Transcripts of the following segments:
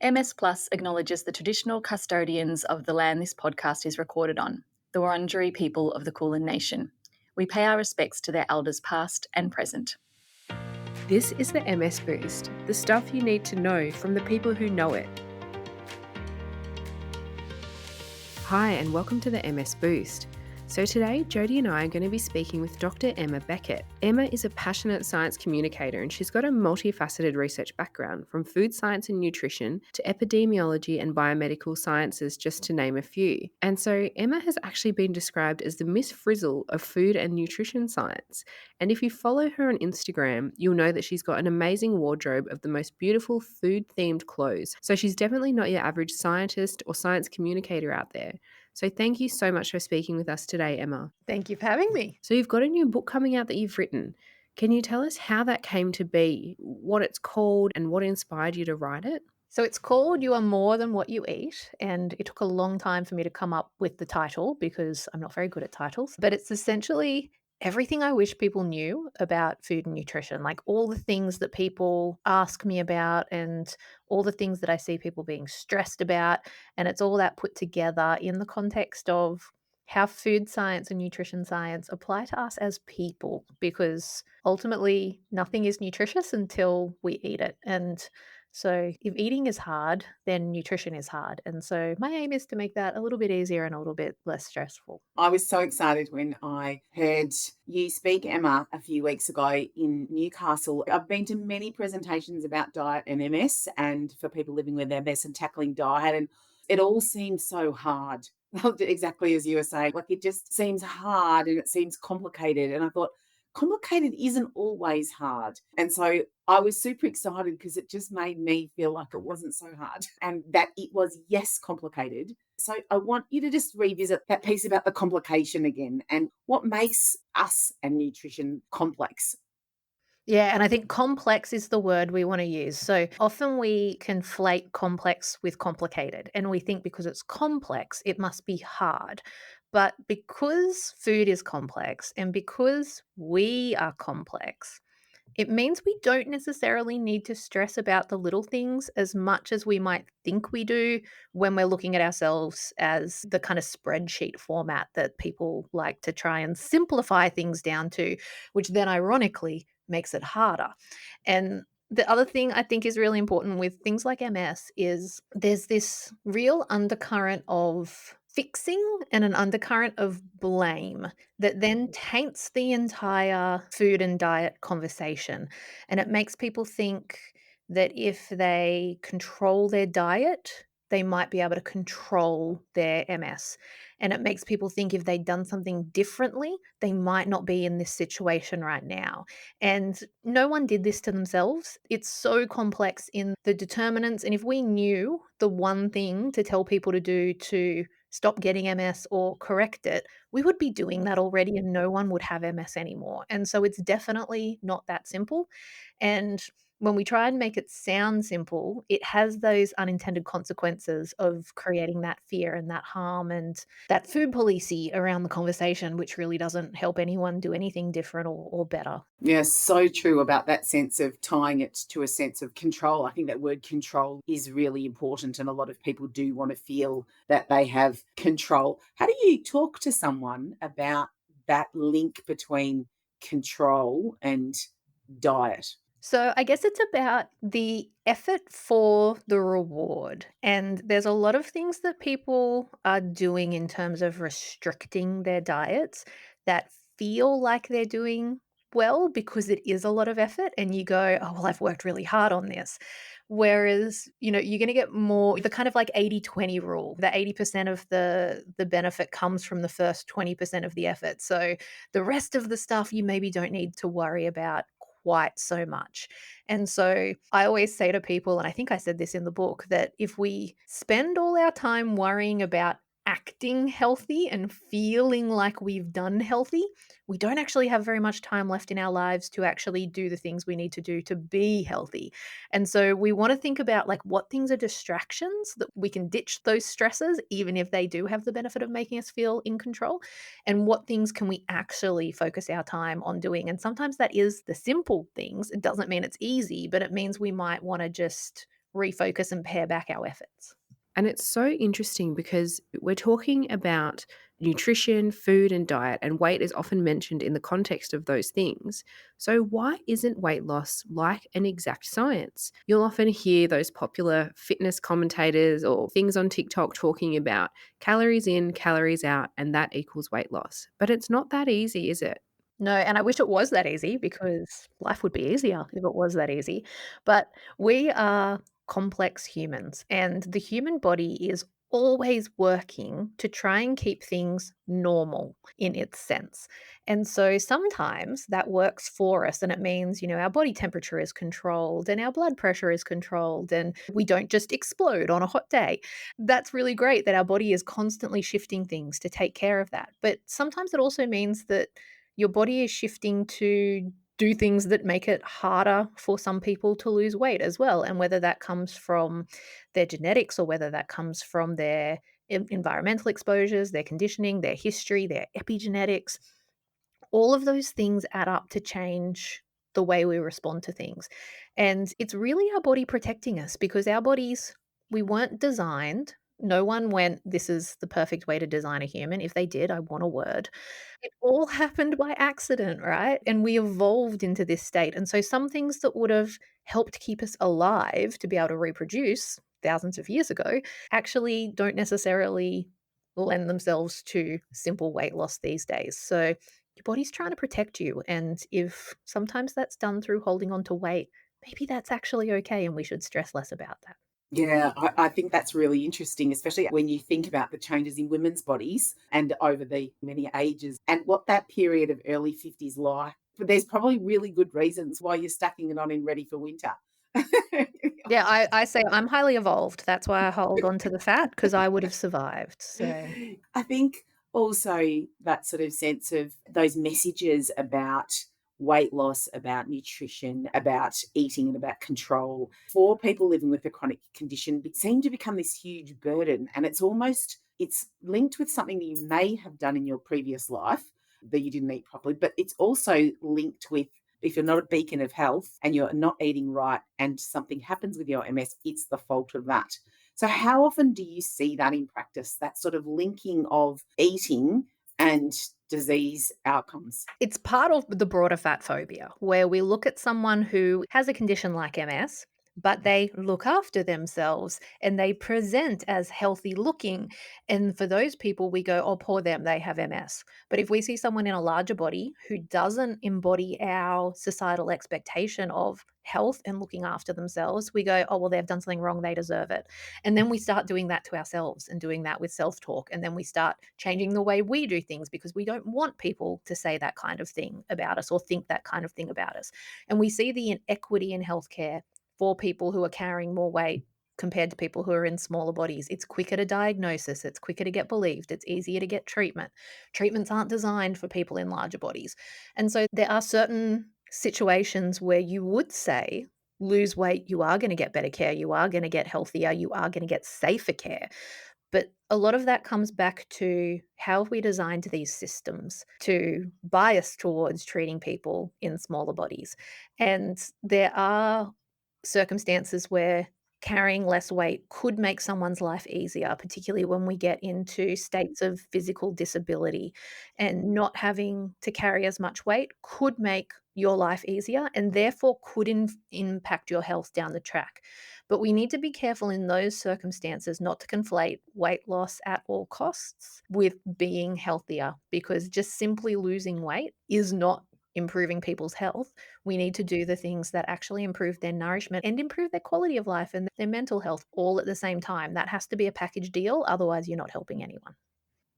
MS Plus acknowledges the traditional custodians of the land this podcast is recorded on, the Wurundjeri people of the Kulin Nation. We pay our respects to their elders past and present. This is the MS Boost, the stuff you need to know from the people who know it. Hi, and welcome to the MS Boost. So today, Jodie and I are going to be speaking with Dr Emma Beckett. Emma is a passionate science communicator, and she's got a multifaceted research background, from food science and nutrition to epidemiology and biomedical sciences, just to name a few. And so Emma has actually been described as the Miss Frizzle of food and nutrition science. And if you follow her on Instagram, you'll know that she's got an amazing wardrobe of the most beautiful food-themed clothes. So she's definitely not your average scientist or science communicator out there. So thank you so much for speaking with us today, Emma. Thank you for having me. So you've got a new book coming out that you've written. Can you tell us how that came to be, what it's called, and what inspired you to write it? So it's called You Are More Than What You Eat, and it took a long time for me to come up with the title because I'm not very good at titles, but it's essentially everything I wish people knew about food and nutrition, like all the things that people ask me about and all the things that I see people being stressed about, and it's all that put together in the context of how food science and nutrition science apply to us as people, because ultimately nothing is nutritious until we eat it. And so if eating is hard, then nutrition is hard. And so my aim is to make that a little bit easier and a little bit less stressful. I was so excited when I heard you speak, Emma, a few weeks ago in Newcastle. I've been to many presentations about diet and MS and for people living with MS and tackling diet, and it all seems so hard. Exactly as you were saying, like it just seems hard and it seems complicated. And I thought, complicated isn't always hard. And so I was super excited because it just made me feel like it wasn't so hard and that it was, yes, complicated. So I want you to just revisit that piece about the complication again and what makes us and nutrition complex. Yeah, and I think complex is the word we want to use. So often we conflate complex with complicated, and we think because it's complex, it must be hard. But because food is complex and because we are complex, it means we don't necessarily need to stress about the little things as much as we might think we do when we're looking at ourselves as the kind of spreadsheet format that people like to try and simplify things down to, which then ironically makes it harder. And the other thing I think is really important with things like MS is there's this real undercurrent of fixing and an undercurrent of blame that then taints the entire food and diet conversation. And it makes people think that if they control their diet, they might be able to control their MS. And it makes people think if they'd done something differently, they might not be in this situation right now. And no one did this to themselves. It's so complex in the determinants. And if we knew the one thing to tell people to do to stop getting MS or correct it, we would be doing that already and no one would have MS anymore. And so it's definitely not that simple. And when we try and make it sound simple, it has those unintended consequences of creating that fear and that harm and that food policy around the conversation, which really doesn't help anyone do anything different or better. Yes, so true about that sense of tying it to a sense of control. I think that word control is really important, and a lot of people do want to feel that they have control. How do you talk to someone about that link between control and diet? So I guess it's about the effort for the reward. And there's a lot of things that people are doing in terms of restricting their diets that feel like they're doing well because it is a lot of effort and you go, "Oh, well, I've worked really hard on this." Whereas, you're going to get more the kind of like 80-20 rule. The 80% of the benefit comes from the first 20% of the effort. So the rest of the stuff you maybe don't need to worry about quite so much. And so I always say to people, and I think I said this in the book, that if we spend all our time worrying about acting healthy and feeling like we've done healthy, we don't actually have very much time left in our lives to actually do the things we need to do to be healthy. And so we want to think about like what things are distractions that we can ditch those stresses, even if they do have the benefit of making us feel in control, and what things can we actually focus our time on doing. And sometimes that is the simple things. It doesn't mean it's easy, but it means we might want to just refocus and pare back our efforts. And it's so interesting because we're talking about nutrition, food, and diet, and weight is often mentioned in the context of those things. So, why isn't weight loss like an exact science? You'll often hear those popular fitness commentators or things on TikTok talking about calories in, calories out, and that equals weight loss. But it's not that easy, is it? No, and I wish it was that easy because life would be easier if it was that easy. But we are complex humans, and the human body is always working to try and keep things normal in its sense. And so sometimes that works for us, and it means, our body temperature is controlled and our blood pressure is controlled, and we don't just explode on a hot day. That's really great that our body is constantly shifting things to take care of that. But sometimes it also means that your body is shifting to do things that make it harder for some people to lose weight as well. And whether that comes from their genetics or whether that comes from their environmental exposures, their conditioning, their history, their epigenetics, all of those things add up to change the way we respond to things. And it's really our body protecting us because our bodies, we weren't designed. No one went, this is the perfect way to design a human. If they did, I want a word. It all happened by accident, right? And we evolved into this state. And so some things that would have helped keep us alive to be able to reproduce thousands of years ago actually don't necessarily lend themselves to simple weight loss these days. So your body's trying to protect you. And if sometimes that's done through holding on to weight, maybe that's actually okay and we should stress less about that. Yeah, I think that's really interesting, especially when you think about the changes in women's bodies and over the many ages and what that period of early 50s like. But there's probably really good reasons why you're stacking it on in ready for winter. Yeah, I say I'm highly evolved. That's why I hold on to the fat because I would have survived. So I think also that sort of sense of those messages about weight loss, about nutrition, about eating, and about control for people living with a chronic condition seem to become this huge burden. And it's linked with something that you may have done in your previous life that you didn't eat properly, but it's also linked with if you're not a beacon of health and you're not eating right and something happens with your MS, it's the fault of that. So, how often do you see that in practice, that sort of linking of eating and disease outcomes? it's part of the broader fat phobia where we look at someone who has a condition like MS, but they look after themselves and they present as healthy looking. And for those people, we go, oh, poor them, they have MS. But if we see someone in a larger body who doesn't embody our societal expectation of health and looking after themselves, we go, oh, well, they've done something wrong, they deserve it. And then we start doing that to ourselves and doing that with self talk. And then we start changing the way we do things because we don't want people to say that kind of thing about us or think that kind of thing about us. And we see the inequity in healthcare for people who are carrying more weight compared to people who are in smaller bodies. It's quicker to diagnosis, it's quicker to get believed, it's easier to get treatment. Treatments aren't designed for people in larger bodies. And so there are certain situations where you would say, lose weight, you are going to get better care, you are going to get healthier, you are going to get safer care. But a lot of that comes back to how we designed these systems to bias towards treating people in smaller bodies. And there are circumstances where carrying less weight could make someone's life easier, particularly when we get into states of physical disability. And not having to carry as much weight could make your life easier and therefore could impact your health down the track. But we need to be careful in those circumstances not to conflate weight loss at all costs with being healthier because just simply losing weight is not improving people's health. We need to do the things that actually improve their nourishment and improve their quality of life and their mental health all at the same time. That has to be a package deal. Otherwise, you're not helping anyone.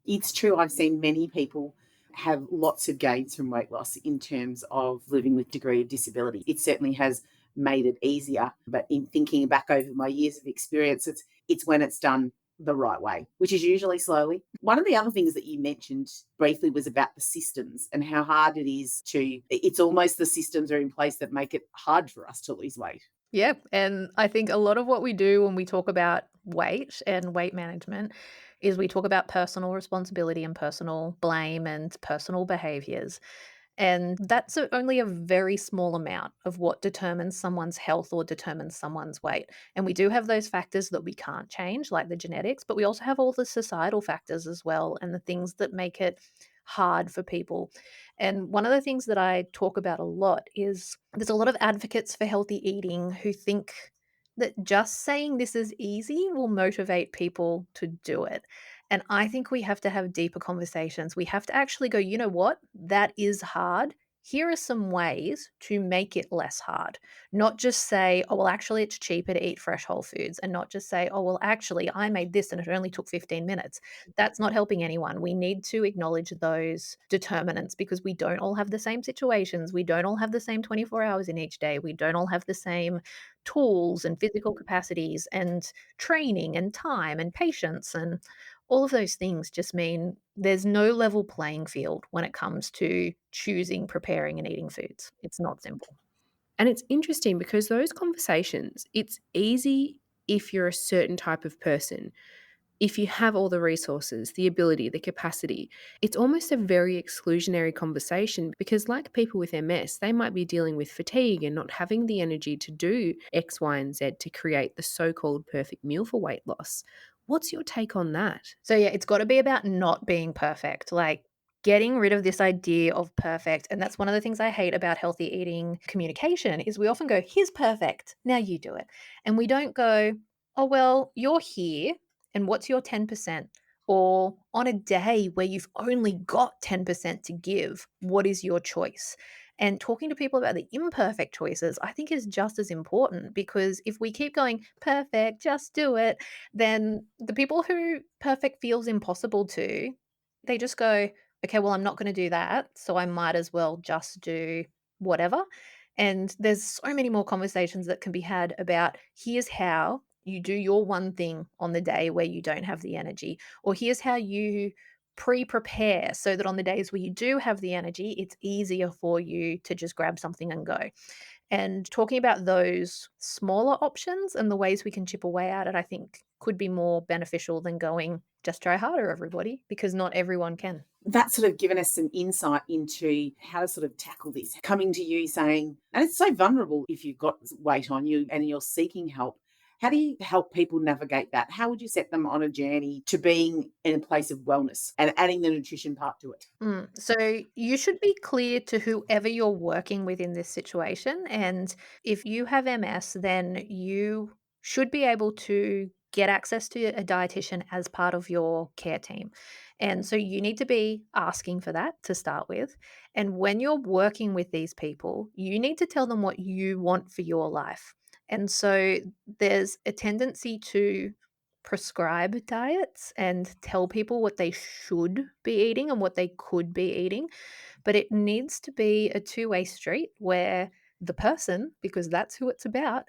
It's true. I've seen many people have lots of gains from weight loss in terms of living with degree of disability. It certainly has made it easier. But in thinking back over my years of experience, it's when it's done the right way, which is usually slowly. One of the other things that you mentioned briefly was about the systems and how hard it is it's almost the systems are in place that make it hard for us to lose weight. Yeah, and I think a lot of what we do when we talk about weight and weight management is we talk about personal responsibility and personal blame and personal behaviors. And that's only a very small amount of what determines someone's health or determines someone's weight. And we do have those factors that we can't change, like the genetics, but we also have all the societal factors as well and the things that make it hard for people. And one of the things that I talk about a lot is there's a lot of advocates for healthy eating who think that just saying this is easy will motivate people to do it. And I think we have to have deeper conversations. We have to actually go, you know what? That is hard. Here are some ways to make it less hard. Not just say, oh, well, actually, it's cheaper to eat fresh whole foods. And not just say, oh, well, actually, I made this and it only took 15 minutes. That's not helping anyone. We need to acknowledge those determinants because we don't all have the same situations. We don't all have the same 24 hours in each day. We don't all have the same tools and physical capacities and training and time and patience and all of those things just mean there's no level playing field when it comes to choosing, preparing, and eating foods. It's not simple. And it's interesting because those conversations, it's easy if you're a certain type of person. If you have all the resources, the ability, the capacity, it's almost a very exclusionary conversation because, like people with MS, they might be dealing with fatigue and not having the energy to do X, Y, and Z to create the so called perfect meal for weight loss. What's your take on that? So, yeah, it's got to be about not being perfect, like getting rid of this idea of perfect. And that's one of the things I hate about healthy eating communication is we often go, here's perfect, now you do it. And we don't go, oh, well, you're here and what's your 10%? Or on a day where you've only got 10% to give, what is your choice? And talking to people about the imperfect choices, I think is just as important because if we keep going, perfect, just do it, then the people who perfect feels impossible to, they just go, okay, well, I'm not going to do that. So I might as well just do whatever. And there's so many more conversations that can be had about here's how you do your one thing on the day where you don't have the energy, or here's how you pre-prepare so that on the days where you do have the energy, it's easier for you to just grab something and go. And talking about those smaller options and the ways we can chip away at it, I think could be more beneficial than going, just try harder, everybody, because not everyone can. That's sort of given us some insight into how to sort of tackle this. Coming to you saying, and it's so vulnerable if you've got weight on you and you're seeking help. How do you help people navigate that? How would you set them on a journey to being in a place of wellness and adding the nutrition part to it? So you should be clear to whoever you're working with in this situation. And if you have MS, then you should be able to get access to a dietitian as part of your care team. And so you need to be asking for that to start with. And when you're working with these people, you need to tell them what you want for your life. And so there's a tendency to prescribe diets and tell people what they should be eating and what they could be eating. But it needs to be a two-way street where the person, because that's who it's about,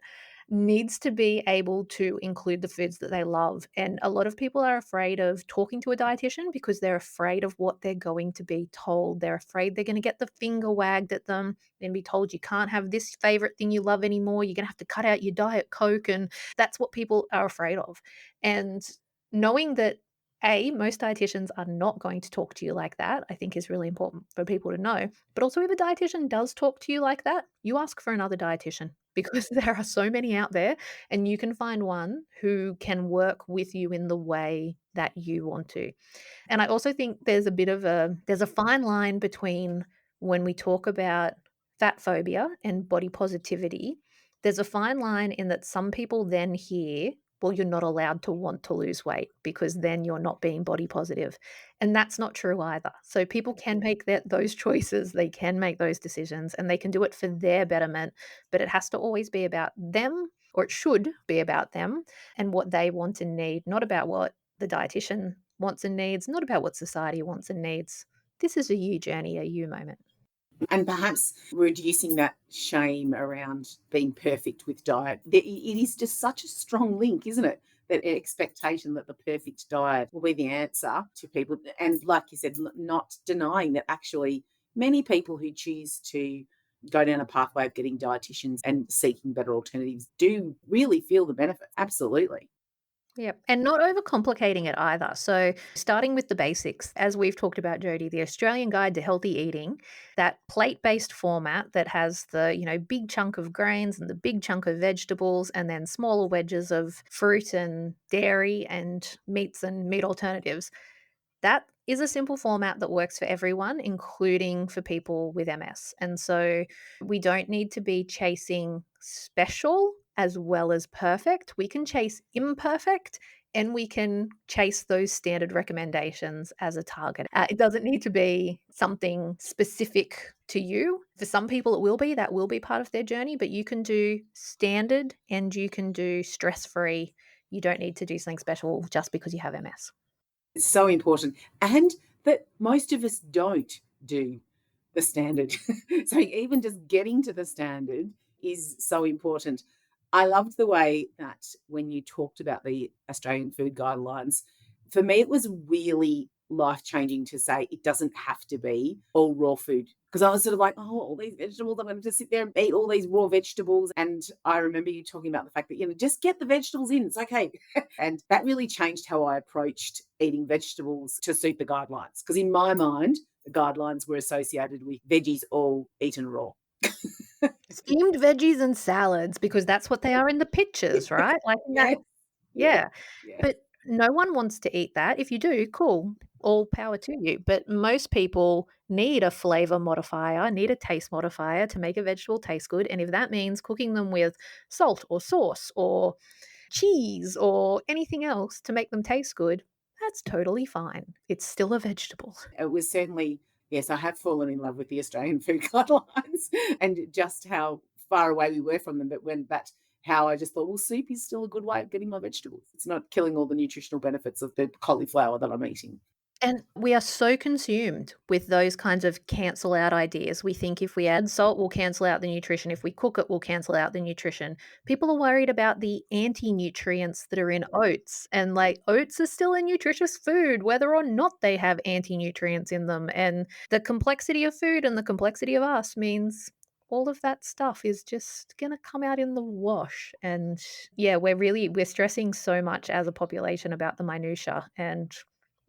needs to be able to include the foods that they love. And a lot of people are afraid of talking to a dietitian because they're afraid of what they're going to be told. They're afraid they're going to get the finger wagged at them and be told you can't have this favorite thing you love anymore. You're going to have to cut out your Diet Coke. And that's what people are afraid of. And knowing that most dietitians are not going to talk to you like that, I think is really important for people to know. But also, if a dietitian does talk to you like that, you ask for another dietitian because there are so many out there and you can find one who can work with you in the way that you want to. And I also think there's a fine line between when we talk about fat phobia and body positivity. There's a fine line in that some people then hear, well, you're not allowed to want to lose weight because then you're not being body positive. And that's not true either. So people can make those choices, they can make those decisions, and they can do it for their betterment. But it has to always be about them, or it should be about them and what they want and need, not about what the dietitian wants and needs, not about what society wants and needs. This is a you journey, a you moment. And perhaps reducing that shame around being perfect with diet. It is just such a strong link, isn't it? That expectation that the perfect diet will be the answer to people. And like you said, not denying that actually many people who choose to go down a pathway of getting dietitians and seeking better alternatives do really feel the benefit. Absolutely. Yep, and not overcomplicating it either. So, starting with the basics, as we've talked about, Jody, the Australian Guide to Healthy Eating, that plate-based format that has the, big chunk of grains and the big chunk of vegetables and then smaller wedges of fruit and dairy and meats and meat alternatives. That is a simple format that works for everyone, including for people with MS. And so we don't need to be chasing special as well as perfect. We can chase imperfect and we can chase those standard recommendations as a target. It doesn't need to be something specific to you. For some people, it will be, that will be part of their journey, but you can do standard and you can do stress free. You don't need to do something special just because you have MS. It's so important. And that most of us don't do the standard. So even just getting to the standard is so important. I loved the way that when you talked about the Australian food guidelines, for me, it was really life changing to say it doesn't have to be all raw food. Because I was sort of like, oh, all these vegetables, I'm going to just sit there and eat all these raw vegetables. And I remember you talking about the fact that, just get the vegetables in. It's okay. And that really changed how I approached eating vegetables to suit the guidelines. Because in my mind, the guidelines were associated with veggies all eaten raw. Steamed veggies and salads because that's what they are in the pictures, right? Like in that Yeah, yeah, yeah. yeah. But no one wants to eat that. If you do, cool, all power to you. But most people need a flavor modifier, need a taste modifier to make a vegetable taste good, and if that means cooking them with salt or sauce or cheese or anything else to make them taste good, that's totally fine. It's still a vegetable. It was certainly, yes, I have fallen in love with the Australian food guidelines and just how far away we were from them. But when that, how I just thought, well, soup is still a good way of getting my vegetables. It's not killing all the nutritional benefits of the cauliflower that I'm eating. And we are so consumed with those kinds of cancel out ideas. We think if we add salt, we'll cancel out the nutrition. If we cook it, we'll cancel out the nutrition. People are worried about the anti nutrients that are in oats. And like oats are still a nutritious food, whether or not they have anti nutrients in them. And the complexity of food and the complexity of us means all of that stuff is just going to come out in the wash. And yeah, we're stressing so much as a population about the minutia and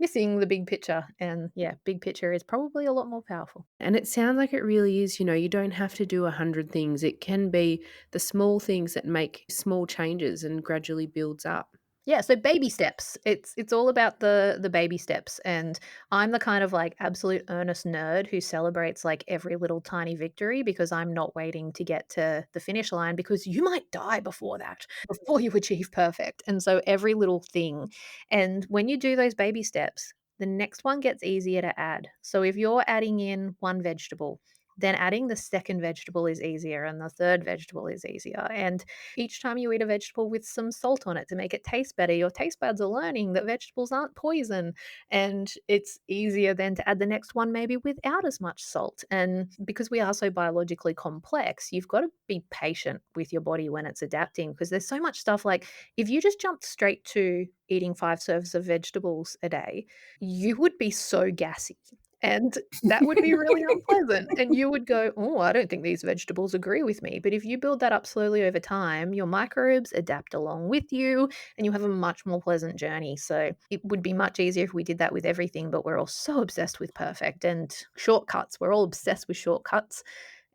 missing the big picture. And yeah, big picture is probably a lot more powerful. And it sounds like it really is, you don't have to do 100 things. It can be the small things that make small changes and gradually builds up. Yeah, so baby steps. It's all about the baby steps. And I'm the kind of like absolute earnest nerd who celebrates like every little tiny victory because I'm not waiting to get to the finish line because you might die before that, before you achieve perfect. And so every little thing. And when you do those baby steps, the next one gets easier to add. So if you're adding in one vegetable, then adding the second vegetable is easier and the third vegetable is easier. And each time you eat a vegetable with some salt on it to make it taste better, your taste buds are learning that vegetables aren't poison. And it's easier then to add the next one maybe without as much salt. And because we are so biologically complex, you've got to be patient with your body when it's adapting because there's so much stuff like if you just jumped straight to eating 5 serves of vegetables a day, you would be so gassy. And that would be really unpleasant. And you would go, oh, I don't think these vegetables agree with me. But if you build that up slowly over time, your microbes adapt along with you and you have a much more pleasant journey. So it would be much easier if we did that with everything. But we're all so obsessed with perfect and shortcuts. We're all obsessed with shortcuts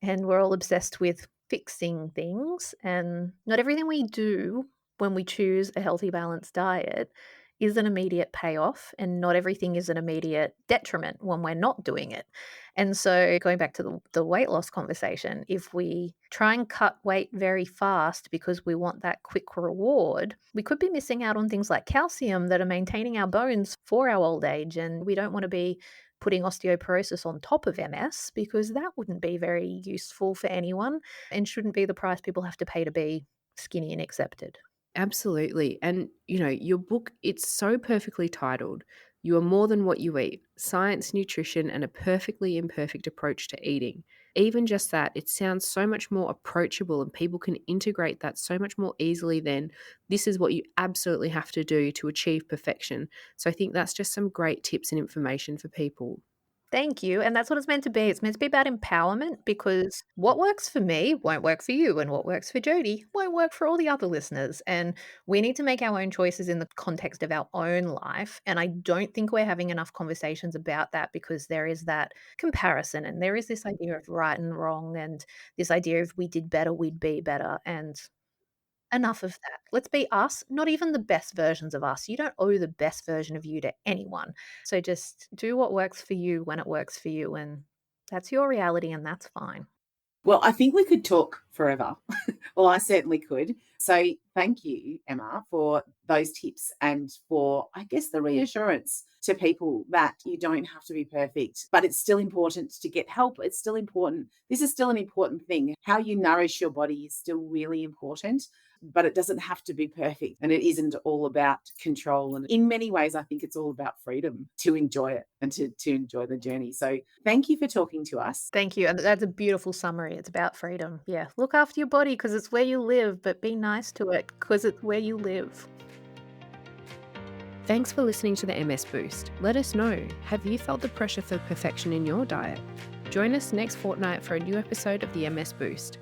and we're all obsessed with fixing things. And not everything we do when we choose a healthy, balanced diet is an immediate payoff, and not everything is an immediate detriment when we're not doing it. And so, going back to the weight loss conversation, if we try and cut weight very fast because we want that quick reward, we could be missing out on things like calcium that are maintaining our bones for our old age. And we don't want to be putting osteoporosis on top of MS because that wouldn't be very useful for anyone and shouldn't be the price people have to pay to be skinny and accepted. Absolutely. And, your book, it's so perfectly titled. You are more than what you eat. Science, nutrition, and a perfectly imperfect approach to eating. Even just that, it sounds so much more approachable and people can integrate that so much more easily than this is what you absolutely have to do to achieve perfection. So I think that's just some great tips and information for people. Thank you. And that's what it's meant to be. It's meant to be about empowerment because what works for me won't work for you, and what works for Jody won't work for all the other listeners. And we need to make our own choices in the context of our own life. And I don't think we're having enough conversations about that because there is that comparison and there is this idea of right and wrong and this idea of we did better, we'd be better. And enough of that. Let's be us, not even the best versions of us. You don't owe the best version of you to anyone. So just do what works for you when it works for you. And that's your reality, and that's fine. Well, I think we could talk forever. Well, I certainly could. So thank you, Emma, for those tips and for, I guess, the reassurance to people that you don't have to be perfect, but it's still important to get help. It's still important. This is still an important thing. How you nourish your body is still really important, but it doesn't have to be perfect. And it isn't all about control. And in many ways, I think it's all about freedom to enjoy it and to enjoy the journey. So thank you for talking to us. Thank you. And that's a beautiful summary. It's about freedom. Yeah. Look after your body because it's where you live, but be nice to it because it's where you live. Thanks for listening to the MS Boost. Let us know, have you felt the pressure for perfection in your diet? Join us next fortnight for a new episode of the MS Boost.